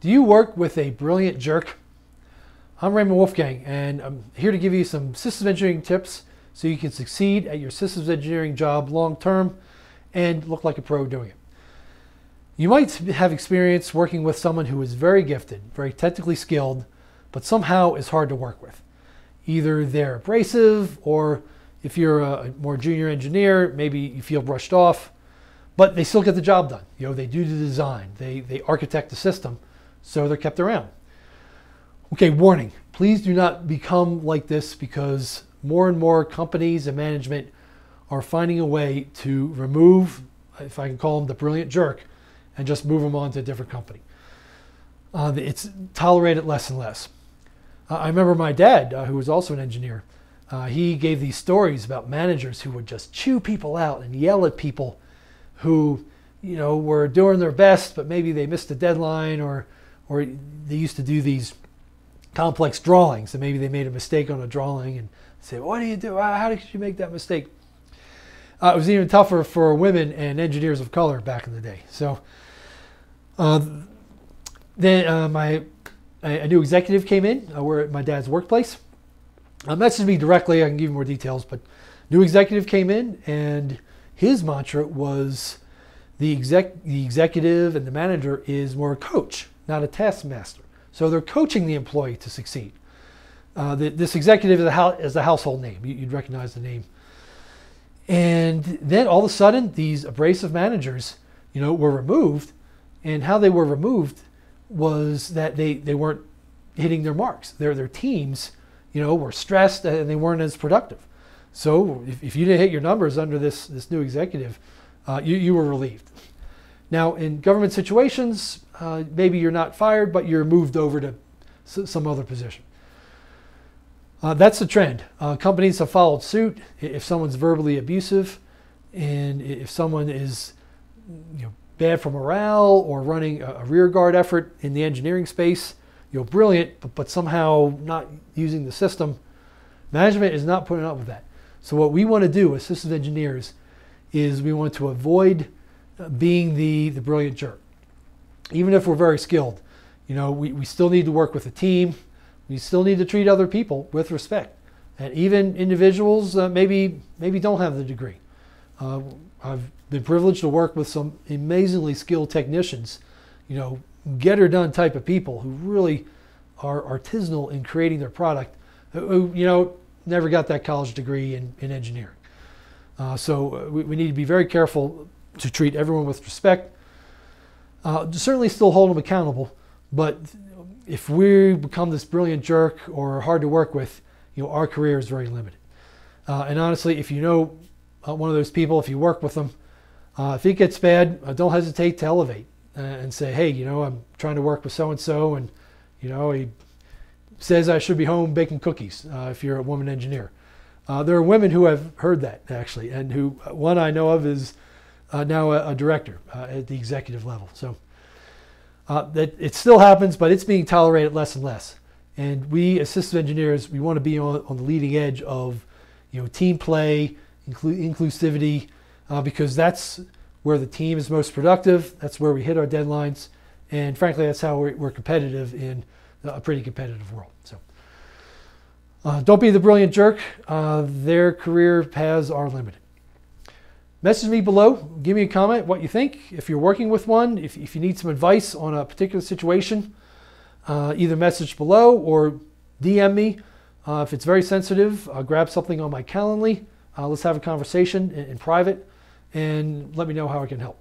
Do you work with a brilliant jerk? I'm Raymond Wolfgang, and I'm here to give you some systems engineering tips so you can succeed at your systems engineering job long term and look like a pro doing it. You might have experience working with someone who is very gifted, very technically skilled, but somehow is hard to work with. Either they're abrasive, or if you're a more junior engineer, maybe you feel brushed off, but they still get the job done. You know, they do the design, they architect the system, so they're kept around. Okay, warning, please do not become like this, because more and more companies and management are finding a way to remove, if I can call them the brilliant jerk, and just move them on to a different company. It's tolerated less and less. I remember my dad, who was also an engineer, he gave these stories about managers who would just chew people out and yell at people who, you know, were doing their best, but maybe they missed a deadline, or they used to do these complex drawings, and maybe they made a mistake on a drawing and say, "What do you do? How did you make that mistake?" It was even tougher for women and engineers of color back in the day. So then a new executive came in. We're at my dad's workplace. Messaged me directly. I can give you more details, but new executive came in, and his mantra was the executive and the manager is more a coach, not a taskmaster. So they're coaching the employee to succeed. This executive is a household name. You'd recognize the name. And then all of a sudden, these abrasive managers, you know, were removed. And how they were removed was that they weren't hitting their marks. Their teams, you know, were stressed and they weren't as productive. So if you didn't hit your numbers under this new executive, you were relieved. Now, in government situations, maybe you're not fired, but you're moved over to some other position. That's the trend. Companies have followed suit. If someone's verbally abusive, and if someone is, you know, bad for morale or running a rear guard effort in the engineering space, you know, brilliant, but somehow not using the system, management is not putting up with that. So what we want to do as systems engineers is we want to avoid being the brilliant jerk. Even if we're very skilled, you know, we still need to work with a team. We still need to treat other people with respect. And even individuals maybe don't have the degree. I've been privileged to work with some amazingly skilled technicians, you know, get her done type of people who really are artisanal in creating their product, who, you know, never got that college degree in engineering. So we need to be very careful to treat everyone with respect. Certainly still hold them accountable, but if we become this brilliant jerk or hard to work with, you know, our career is very limited. And honestly, if you know one of those people, if you work with them, if it gets bad, don't hesitate to elevate and say, "Hey, you know, I'm trying to work with so-and-so, and, you know, he says I should be home baking cookies," if you're a woman engineer. There are women who have heard that, actually, and who, one I know of is now a director at the executive level. So that it still happens, but it's being tolerated less and less. And we, as systems engineers, we want to be on the leading edge of, you know, team play, inclusivity, because that's where the team is most productive. That's where we hit our deadlines, and frankly, that's how we're competitive in a pretty competitive world. So don't be the brilliant jerk. Their career paths are limited. Message me below. Give me a comment what you think. If you're working with one, if you need some advice on a particular situation, either message below or DM me. If it's very sensitive, grab something on my Calendly. Let's have a conversation in private and let me know how I can help.